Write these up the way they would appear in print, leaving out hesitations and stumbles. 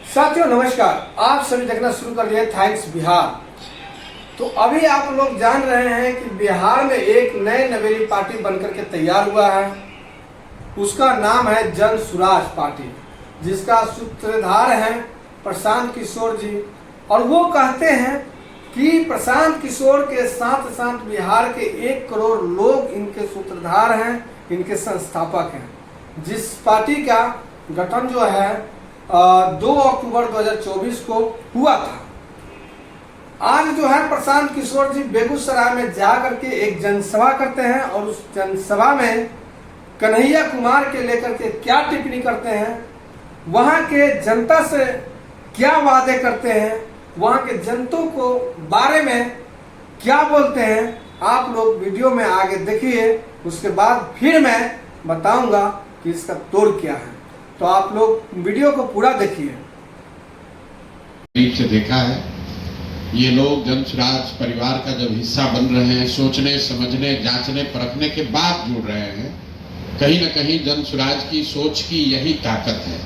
साथियों नमस्कार, आप सभी देखना शुरू कर दिए थैंक्स बिहार। तो अभी आप लोग जान रहे हैं कि बिहार में एक नए नवेली पार्टी बनकर के तैयार हुआ है। उसका नाम है जन सुराज पार्टी, जिसका सूत्रधार है प्रशांत किशोर जी। और वो कहते हैं कि प्रशांत किशोर के साथ साथ बिहार के 1 करोड़ लोग इनके सूत्रधार हैं, इनके संस्थापक हैं। जिस पार्टी का गठन जो है 2 अक्टूबर 2024 को हुआ था। आज जो है प्रशांत किशोर जी बेगूसराय में जा करके एक जनसभा करते हैं और उस जनसभा में कन्हैया कुमार के लेकर के क्या टिप्पणी करते हैं, वहां के जनता से क्या वादे करते हैं, वहां के जनता को बारे में क्या बोलते हैं, आप लोग वीडियो में आगे देखिए। उसके बाद फिर मैं बताऊंगा कि इसका तोड़ क्या है। तो आप लोग वीडियो को पूरा देखिए। करीब से देखा है, ये लोग जन सुराज परिवार का जब हिस्सा बन रहे हैं, सोचने समझने जांचने परखने के बाद जुड़ रहे हैं। कहीं न कहीं जन सुराज की सोच की यही ताकत है।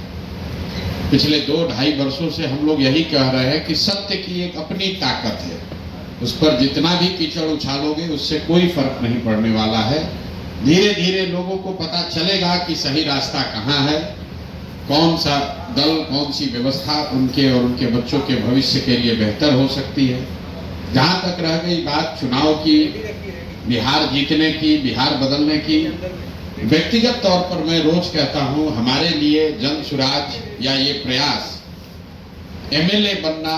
पिछले 2-2.5 वर्षों से हम लोग यही कह रहे हैं कि सत्य की एक अपनी ताकत है, उस पर जितना भी कीचड़ उछालोगे उससे कोई फर्क नहीं पड़ने वाला है। धीरे धीरे लोगों को पता चलेगा कि सही रास्ता कहाँ है, कौन सा दल, कौन सी व्यवस्था उनके और उनके बच्चों के भविष्य के लिए बेहतर हो सकती है। जहाँ तक रह गई बात चुनाव की, बिहार जीतने की, बिहार बदलने की, व्यक्तिगत तौर पर मैं रोज कहता हूँ, हमारे लिए जन सुराज या ये प्रयास एमएलए बनना,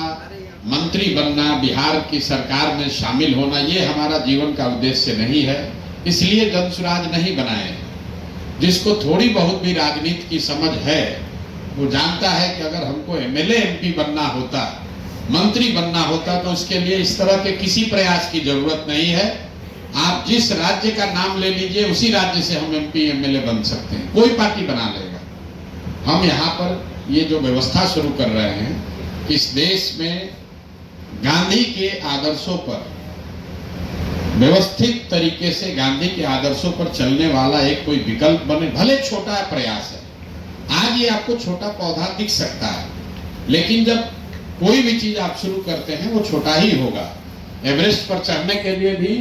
मंत्री बनना, बिहार की सरकार में शामिल होना, ये हमारा जीवन का उद्देश्य नहीं है। इसलिए जन सुराज नहीं बनाए। जिसको थोड़ी बहुत भी राजनीति की समझ है वो जानता है कि अगर हमको एमएलए एमपी बनना होता, मंत्री बनना होता, तो उसके लिए इस तरह के किसी प्रयास की जरूरत नहीं है। आप जिस राज्य का नाम ले लीजिए, उसी राज्य से हम एमपी एमएलए बन सकते हैं, कोई पार्टी बना लेगा। हम यहाँ पर ये जो व्यवस्था शुरू कर रहे हैं, इस देश में गांधी के आदर्शों पर, व्यवस्थित तरीके से गांधी के आदर्शों पर चलने वाला एक कोई विकल्प बने, भले छोटा प्रयास है। आज ये आपको छोटा पौधा दिख सकता है, लेकिन जब कोई भी चीज आप शुरू करते हैं वो छोटा ही होगा। एवरेस्ट पर चढ़ने के लिए भी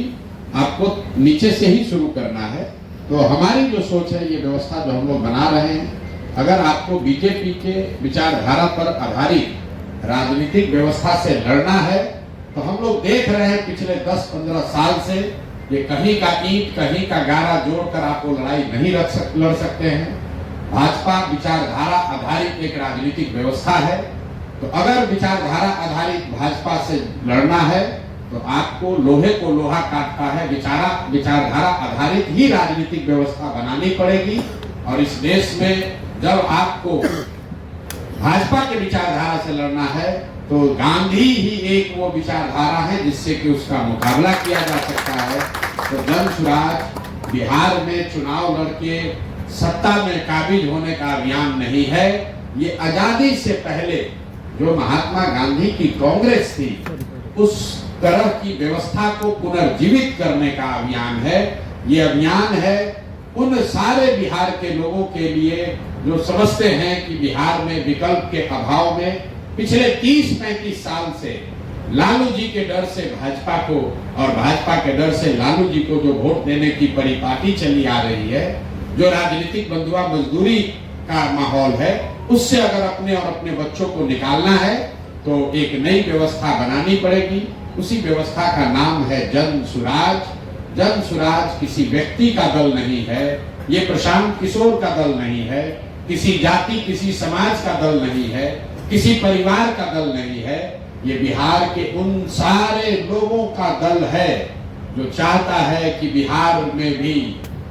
आपको नीचे से ही शुरू करना है। तो हमारी जो सोच है, ये व्यवस्था जो हम लोग बना रहे हैं, अगर आपको बीजेपी के विचारधारा पर आधारित राजनीतिक व्यवस्था से लड़ना है, तो हम लोग देख रहे हैं पिछले 10-15 साल से ये कहीं का ईंट कहीं का गारा जोड़कर आपको लड़ाई नहीं लड़ सकते हैं। भाजपा विचारधारा आधारित एक राजनीतिक व्यवस्था है। तो अगर विचारधारा आधारित भाजपा से लड़ना है तो आपको लोहे को लोहा काटता है, विचारधारा आधारित ही राजनीतिक व्यवस्था बनानी पड़ेगी। और इस देश में जब आपको भाजपा के विचारधारा से लड़ना है तो गांधी ही एक वो विचारधारा है जिससे कि उसका मुकाबला किया जा सकता है। तो जन सुराज बिहार में चुनाव लड़के सत्ता में काबिज होने का अभियान नहीं है। ये आजादी से पहले जो महात्मा गांधी की कांग्रेस थी, उस तरह की व्यवस्था को पुनर्जीवित करने का अभियान है। ये अभियान है उन सारे बिहार के लोगों के लिए जो समझते हैं कि बिहार में विकल्प के अभाव में पिछले 30-35 साल से लालू जी के डर से भाजपा को और भाजपा के डर से लालू जी को जो वोट देने की परिपाटी चली आ रही है, जो राजनीतिक बंधुआ मजदूरी का माहौल है, उससे अगर अपने और अपने बच्चों को निकालना है तो एक नई व्यवस्था बनानी पड़ेगी। उसी व्यवस्था का नाम है जन सुराज। जन सुराज किसी व्यक्ति का दल नहीं है, ये प्रशांत किशोर का दल नहीं है, किसी जाति किसी समाज का दल नहीं है, किसी परिवार का दल नहीं है। ये बिहार के उन सारे लोगों का दल है जो चाहता है कि बिहार में भी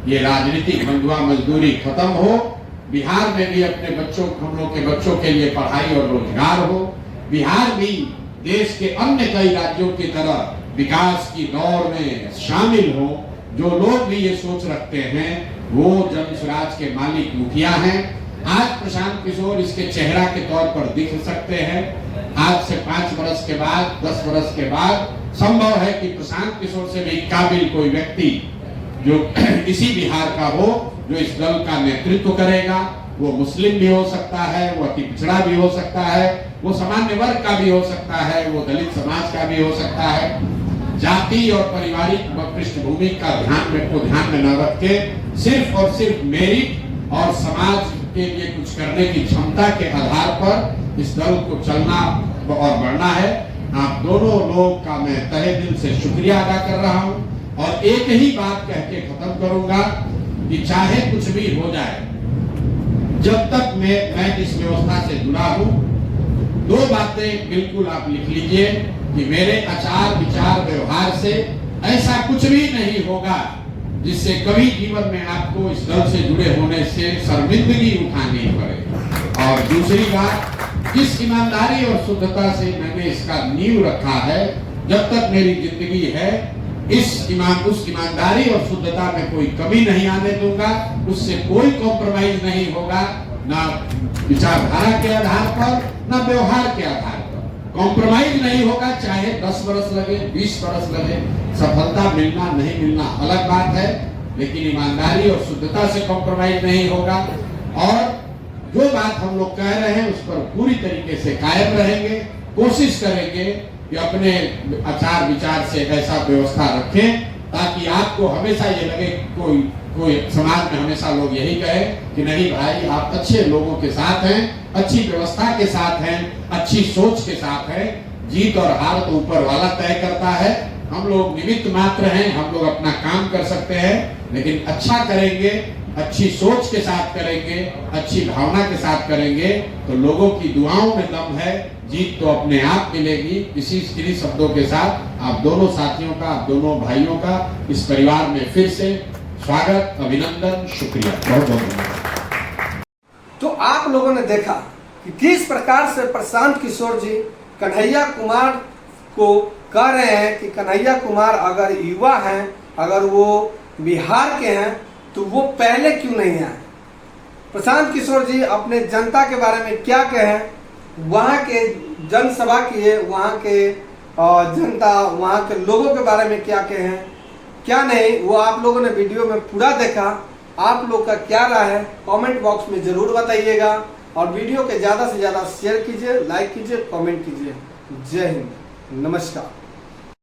ये राजनीतिक बंधुआ मजदूरी खत्म हो, बिहार में भी अपने बच्चों, हम लोग के बच्चों के लिए पढ़ाई और रोजगार हो, बिहार भी देश के अन्य कई राज्यों की तरह विकास की दौड़ में शामिल हो। जो लोग भी ये सोच रखते हैं वो जन सुराज के मालिक मुखिया हैं। आज प्रशांत किशोर इसके चेहरा के तौर पर दिख सकते हैं। आज से 5 वर्ष के बाद, 10 वर्ष के बाद संभव है कि प्रशांत किशोर से भी काबिल कोई व्यक्ति जो इसी बिहार का हो जो इस दल का नेतृत्व करेगा। वो मुस्लिम भी हो सकता है, वो अति पिछड़ा भी हो सकता है, वो सामान्य वर्ग का भी हो सकता है, वो दलित समाज का भी हो सकता है। जाति और पारिवारिक पृष्ठभूमि का ध्यान में न रख के सिर्फ और सिर्फ मेरिट और समाज के लिए कुछ करने की क्षमता के आधार पर इस दल को चलना और बढ़ना है। आप दोनों लोग का मैं तहे दिल से शुक्रिया अदा कर रहा हूं और एक ही बात कह के खत्म करूंगा कि चाहे कुछ भी हो जाए, जब तक मैं इस व्यवस्था से जुड़ा हूं, दो बातें बिल्कुल आप लिख लीजिए कि मेरे आचार विचार व्यवहार से ऐसा कुछ भी नहीं होगा जिससे कभी जीवन में आपको इस दल से जुड़े होने से शर्मिंदगी उठानी पड़े। और दूसरी बात, जिस ईमानदारी और शुद्धता से मैंने इसका नींव रखा है, जब तक मेरी जिंदगी है उस ईमानदारी और शुद्धता में कोई कमी नहीं आने दूंगा। उससे कोई कॉम्प्रोमाइज नहीं होगा, ना विचारधारा के आधार पर ना व्यवहार के आधार पर कॉम्प्रोमाइज नहीं होगा। चाहे 10 वर्ष लगे, 20 वर्ष लगे, सफलता मिलना नहीं मिलना अलग बात है, लेकिन ईमानदारी और शुद्धता से कॉम्प्रोमाइज नहीं होगा। और जो बात हम लोग कह रहे हैं उस पर पूरी तरीके से कायम रहेंगे, कोशिश करेंगे कि अपने आचार विचार से ऐसा व्यवस्था रखें ताकि आपको हमेशा ये लगे, कोई समाज में हमेशा लोग यही कहे कि नहीं भाई आप अच्छे लोगों के साथ हैं, अच्छी व्यवस्था के साथ हैं, अच्छी सोच के साथ हैं। जीत और हार तो ऊपर वाला तय करता है, हम लोग निमित्त मात्र हैं, हम लोग अपना काम कर सकते हैं, लेकिन अच्छा करेंगे, अच्छी सोच के साथ करेंगे, अच्छी भावना के साथ करेंगे तो लोगों की दुआओं में दम है, जीत तो अपने आप मिलेगी। इन्हीं शब्दों के साथ आप दोनों साथियों का, आप दोनों भाइयों का इस परिवार में फिर से स्वागत, अभिनंदन, शुक्रिया, बहुत बहुत धन्यवाद। तो आप लोगों ने देखा कि किस प्रकार से प्रशांत किशोर जी कन्हैया कुमार को कह रहे हैं कि कन्हैया कुमार अगर युवा हैं, अगर वो बिहार के हैं तो वो पहले क्यों नहीं आए। प्रशांत किशोर जी अपने जनता के बारे में क्या कहें, वहाँ के जनसभा किए, वहाँ के जनता, वहाँ के लोगों के बारे में क्या कहें क्या नहीं, वो आप लोगों ने वीडियो में पूरा देखा। आप लोग का क्या राय है कमेंट बॉक्स में जरूर बताइएगा और वीडियो के ज़्यादा से ज़्यादा शेयर कीजिए, लाइक कीजिए, कमेंट कीजिए। जय हिंद, नमस्कार।